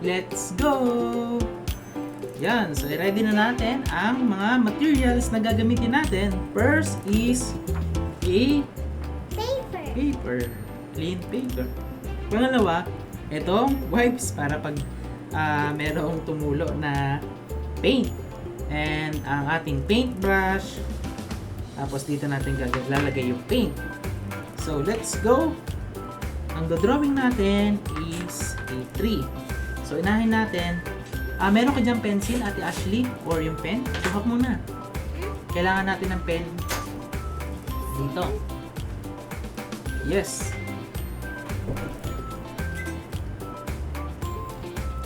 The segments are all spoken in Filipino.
Let's go! Yan, so ready na natin ang mga materials na gagamitin natin. First is a paper. Clean paper. Pangalawa, itong wipes para pag merong tumulo na paint. And ang ating paintbrush. Tapos dito natin lalagay yung paint. So let's go! Ang drawing natin is a tree. So inahin natin. Meron ka diyang pencil, Ate Ashley? Or yung pen? Sukat muna. Kailangan natin ng pen dito. Yes.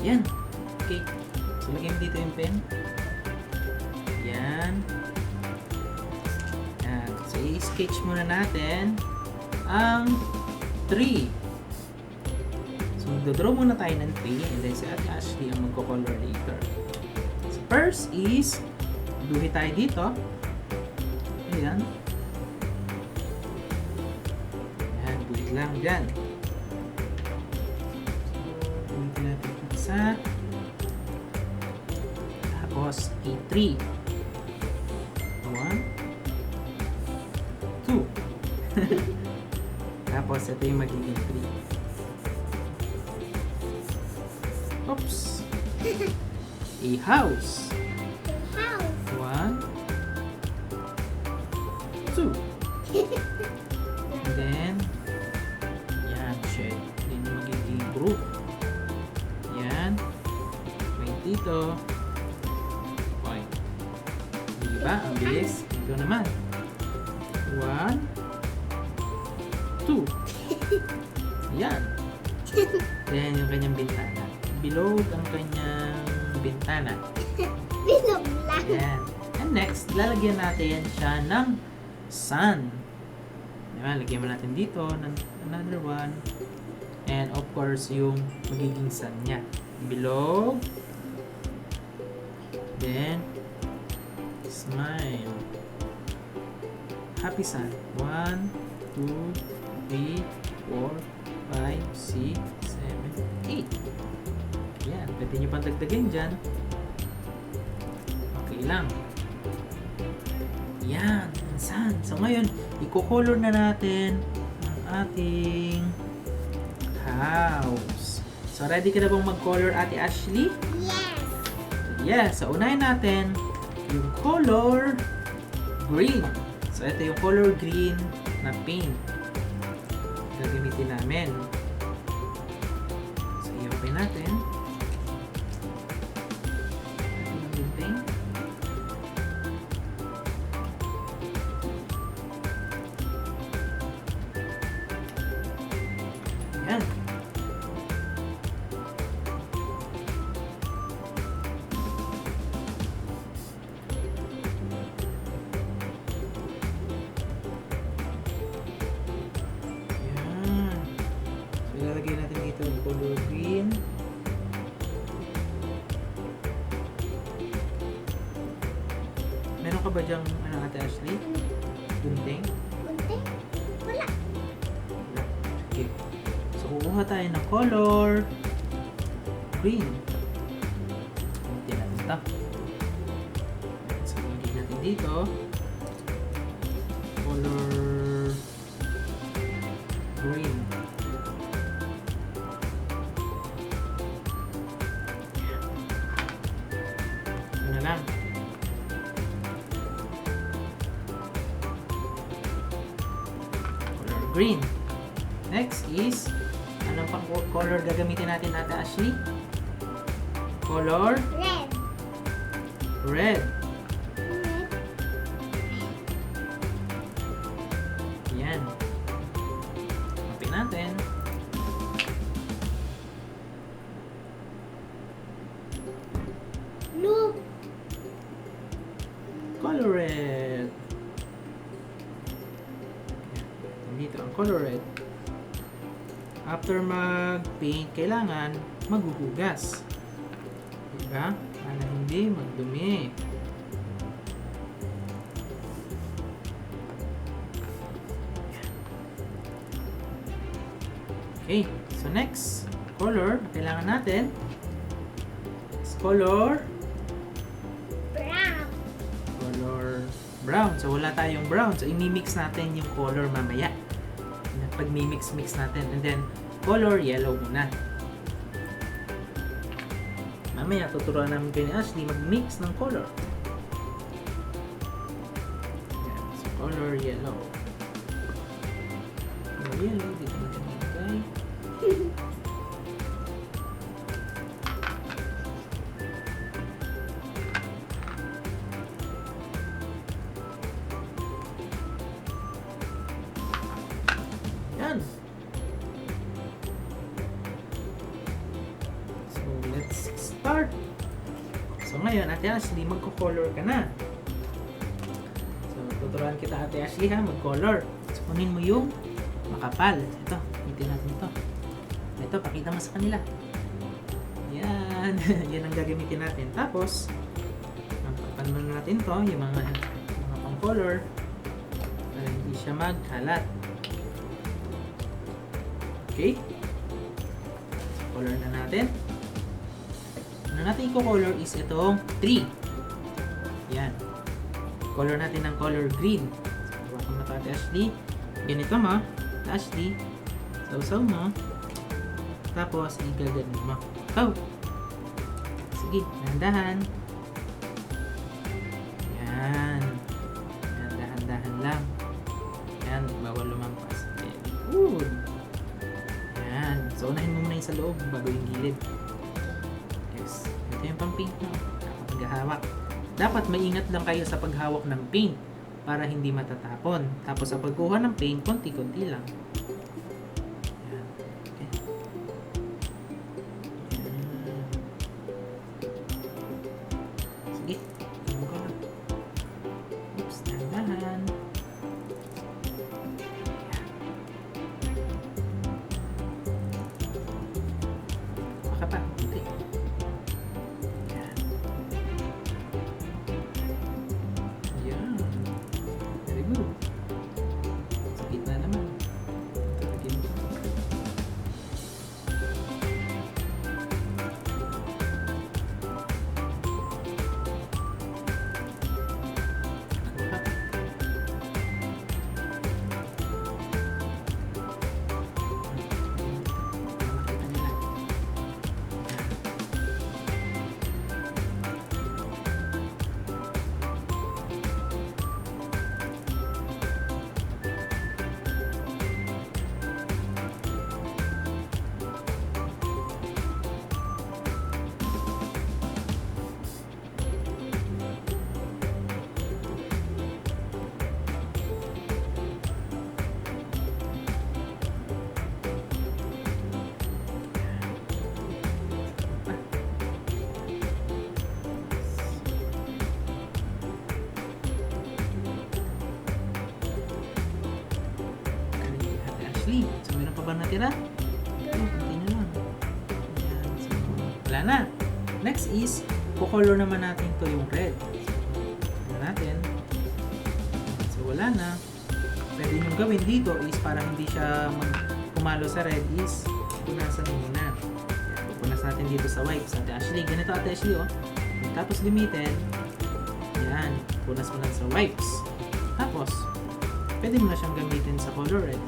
Yan. Okay. So, lagyan dito yung pen. Yan. Yan. So, i-sketch muna natin ang tree. So, magdodraw muna tayo ng tree and then si Ate Ashley ang magko-color later. So, first is duhi tayo dito. Ayan. Ayan, bulit lang dyan. So, bulitin natin yung isa. Tapos, a tree. 1, 2. Tapos, ito yung magiging tree. Oops. A house. 1, 2. And then, yan, shed. Then, magiging group. Yan. Point dito. Point. Diba? Ang bilis. Ito naman. 1, 2. Yan. Then, yung kanyang bintana. Bilog ang kanyang bintana. Bilog lang. Ayan. And next, lalagyan natin siya ng sun. Diba? Lagyan mo natin dito ng another one. And of course, yung magiging sun niya. Bilog. Then, smile. Happy sun. 1, 2, 3, 4, 5, 6, 7, 8. Yan, pwede nyo pang dagdagan dyan. Okay lang. Yan, sun. So ngayon, i-color na natin ang ating house. So ready ka na bang mag-color, Ate Ashley? Yes. Yes, so unahin natin yung color green. So ito yung color green na paint. Gagamitin namin. So i-open natin. Yan. Yan. So, ilalagay natin dito yung color green. Meron ka ba dyang, Ate Ashley? Gunting? Kunti? Wala. Okay. So, kukuha tayo ng color green. Kunti natin ito. So, hindi natin dito. Color green. Ito na lang. Color green. Next is, anong pang color gagamitin natin, Ate Ashley? Color Red. red. Red. Yan. Open natin. Blue. Color red. Dito ang color red. After mag-paint, kailangan maghuhugas. Diba? Para hindi magdumi. Okay. So next color na kailangan natin color Brown. brown. So wala tayong brown. So imimix natin yung color mamaya. Pag mimix natin. And then color yellow muna. Mamaya tuturuan namin kayo ni Ashley mag-mix ng color. Yan. So color yellow. Color yellow. Dito natin ilagay. Yan. So, let's start. So, ngayon, Ate Ashley, magko-color ka na. So, tuturuan kita, Ate Ashley, ha, mag-color. So, kunin mo yung makapal. Ito, gamitin natin ito. Ito, pakita mo sa kanila. Yan. Yan ang gagamitin natin. Tapos, magpapan muna natin to, yung mga pang-color para hindi siya magkalat. Okay? Color na natin. Ano natin i-color is itong tree. Yan. Color natin ng color green. So, hawakan mo ito, Ate Ashley. Ganito mo, Ashley. Sausaw mo. Tapos, igaganin mo. Oh! Sige, dahan-dahan. Yan. Yan, dahan-dahan lang. Yan, bawal lumampas. Very good. Yan. So, unahin mo muna yung sa loob bago yung gilid. Yes. Ito yung pang-paint mo. Dapat maghahawak. Dapat maingat lang kayo sa paghawak ng paint para hindi matatapon. Tapos sa pagkuha ng paint, konti-konti lang. Yan. Okay. Yan. Sige. Tingnan ko lang. Oops, dahan-dahan. Baka pa, konti. Yan. Yan. Very good. Sa gitna naman. Ito, lagyan mo. Kuha. Makita nila. Ate Ashley, so meron pa ba natira? Oh, konti na lang. Ayan, so wala na. Next is, kukolor naman natin to yung red. Tignan natin. So wala na. Pwede nyo gawin dito is para hindi siya pumalo sa red is punasan nyo muna. Ayan, pupunas natin dito sa wipes. Ate Ashley, ganito Ate Ashley oh. Tapos gamitin, yan, punas mo lang sa wipes. Tapos, pwede mo na siyang gamitin sa color red.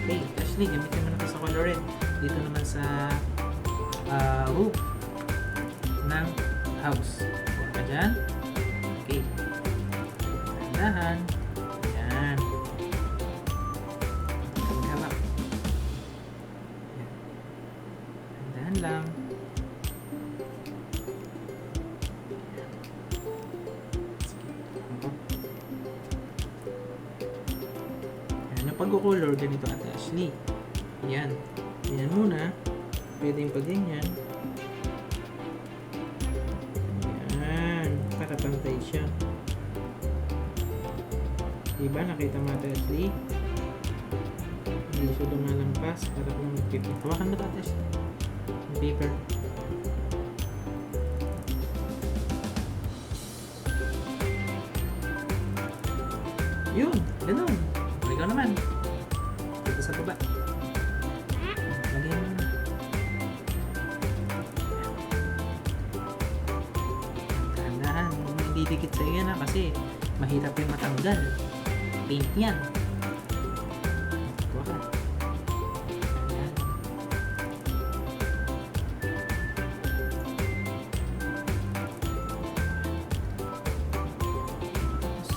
Okay, Ashley, gamitin mo na ito sa color red. Dito naman sa roof ng house. Huwag ka dyan. Okay. Dahan-dahan. Yan. Maghawak. Yan. Dahan-dahan lang. Pag-color ganito Ate Ashley. Yan. Yan muna. Pwede yung pag-ganyan. Yan. Para pantay siya. Diba? Nakita mo Ate Ashley? Hindi siya lumalampas. Para kung mag-paper. Hawakan mo Ate Ashley. Yung paper. Yun. Ganun. Ikaw naman. Dito sa baba. Lagyan mo na. didikit sa yan kasi mahirap yung matanggal. Paint yan. Kuha ka. Ayan. Tapos,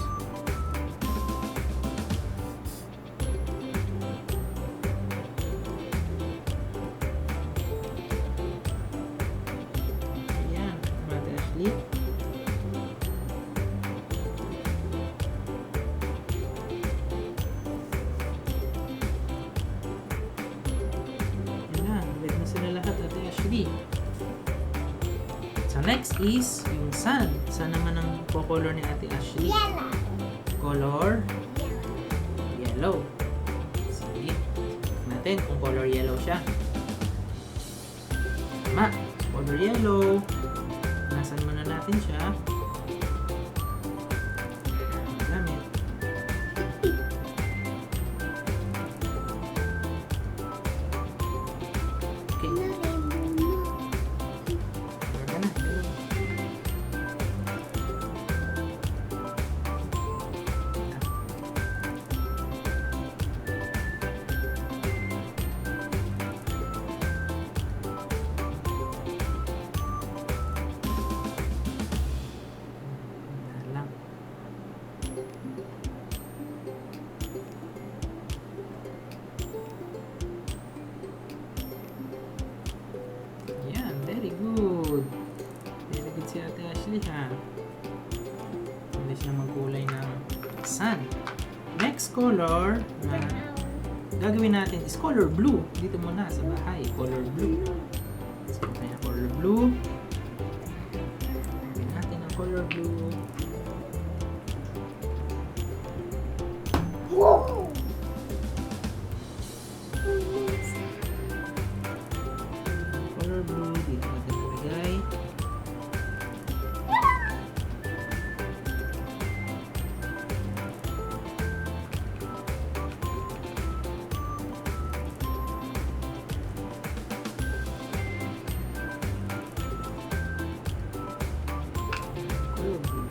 ayan, Ate Ashley. Yan na, red na sila lahat, Ate Ashley. So next is yung sun. Sun naman ang color ni Ate Ashley. Yellow. Color Yellow. yellow. Sige. Check natin kung color yellow siya. Tama. Color yellow. Nasan muna natin siya. Gamit. Okay. Color ka na. Yellow. Yan lang. Yan, very good. Very good si Ate Ashley ha. Hindi siya magkulay ng sun. Next color na gagawin natin is color blue. Dito muna sa bahay, color blue. So, kaya color blue. Gagawin natin ang color blue. Whoa. Color blue, dito natin nalagay. Color blue.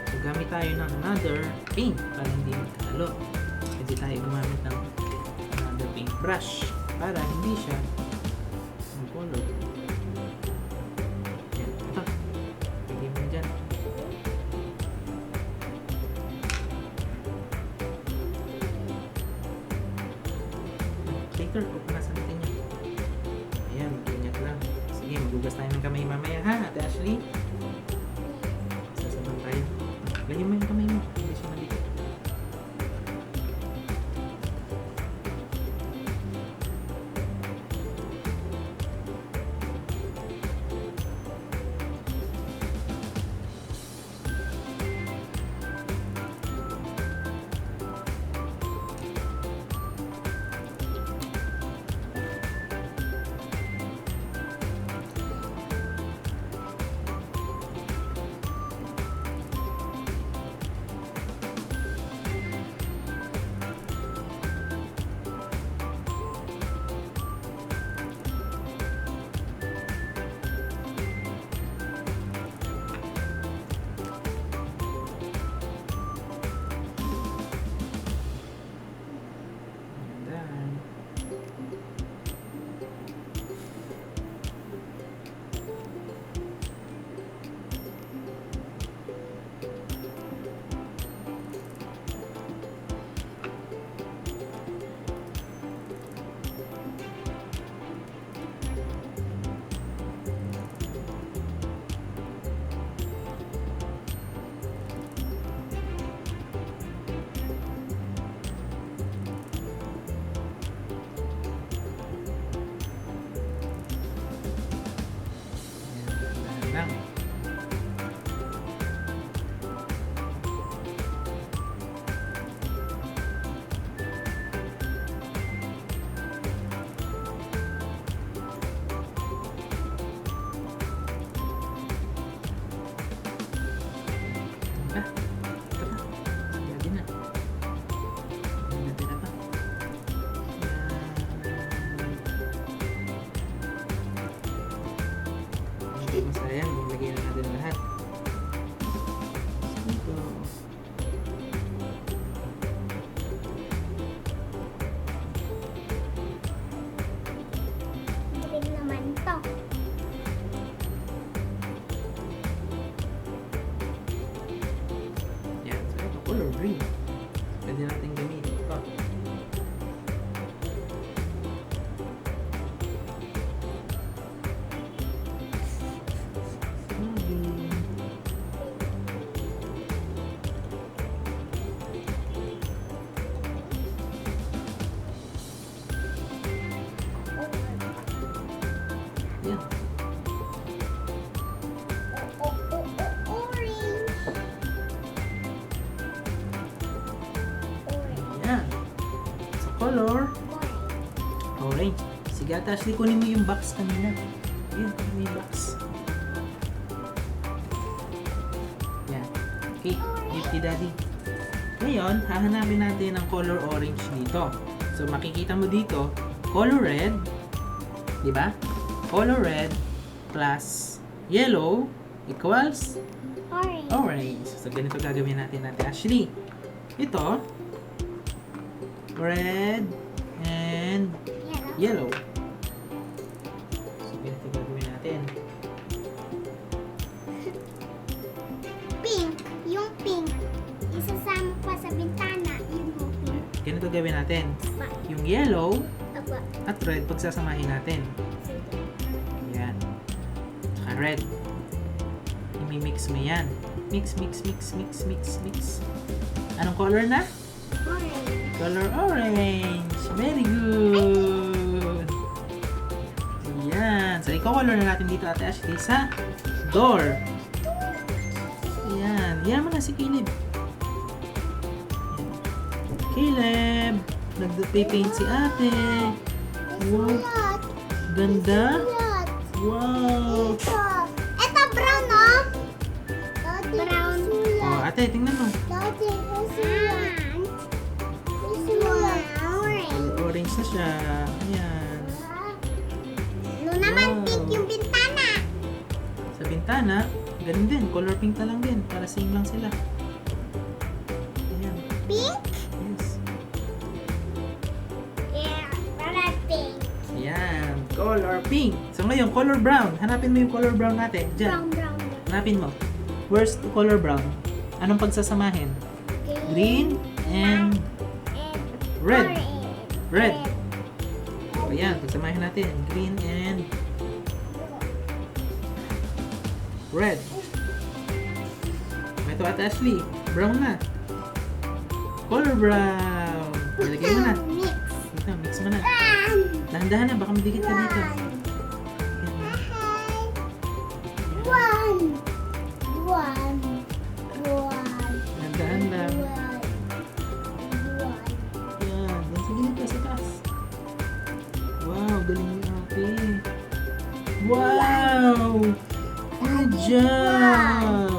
So, gamit tayo ng another paint para hindi magkahalo. Pwede tayo gumamit ng another paint brush para hindi siya ang color. Yan. Ito. Pwede mo dyan. Shaker, kung nasa natin yan. Ayan, mag-ingat lang. Sige, magugas tayo ng kamay mamaya ha, Ate Ashley. Sasabang tayo. Lagyan mo yung kamay mo. Hindi siya malikot. Ayan. Ayan, lang. Ito pa. Sige na. Natira pa. Ayan. Masayang, ilagay na natin lahat. Ito. Green naman to. Yan. So, ito, color green. Pwede natin gamitin ito. Yan. Orange. Yan. So, color orange. Sige, Ate Ashley, kunin mo yung box kanina. Yan, kunin mo yung box. Yan. Okay, give kay Daddy. Ngayon, hahanapin natin ang color orange dito. So, makikita mo dito, color red, di ba? Color red plus yellow equals Orange. orange. So, ganito gagawin natin, Ate Ashley. Ito, red and Yellow. yellow. So, ganito gagawin natin. Pink. Yung pink. Isasama pa sa bintana. Yung pink. Ganito gawin natin. Pa. Yung yellow Aba. at red, pagsasamahin natin. Yan. Tsaka red. I-mix mo yan. Mix, mix, mix, mix, mix, mix. Anong color na? Orange. Color orange. Very good. Yan. So, i-color na natin dito, Ate Ashley, sa door. Yan. Yan mo na si Caleb. Yan. Caleb. Nagpipaint si ate. Wow. Sulat. Ganda. Sulat. Wow. Ito brown, no? Brown. Oh, ate, tingnan mo. Dati, sulat. Sulat. Orange. Orange na siya. Ayan. No naman, Wow. pink yung bintana. Sa bintana, ganun din. Color pink na lang din. Para same lang sila. Ayan. Pink? Yes. Yeah, para pink. Ayan. Color pink. So ngayon, color brown. Hanapin mo yung color brown natin. Diyan. Brown. Hanapin mo. Where's the color brown? Anong pagsasamahin? Green and And red. orange. Red. So, ayan. Pagsamahin natin. Green and red. Ito, Ate Ashley. Brown na. Color brown. Ilagay mo na. Mix. Ito, mix mo na. One. Dahan-dahan na. Baka madikit ka dito. Ayan. One. One. Dahan-dahan lang. Ayan. Yan, sa gilid ka sa taas. Wow, galing ni ate. Wow! Good job!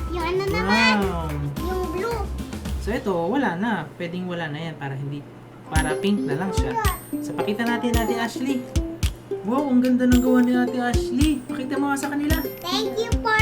Yung ano naman? Brown. Yung blue. So ito, wala na. Pwedeng wala na yan para pink na lang siya. So pakita natin Ate Ashley. Wow, ang ganda ng gawa ni Ate Ashley. Pakita mo nga sa kanila. Thank you for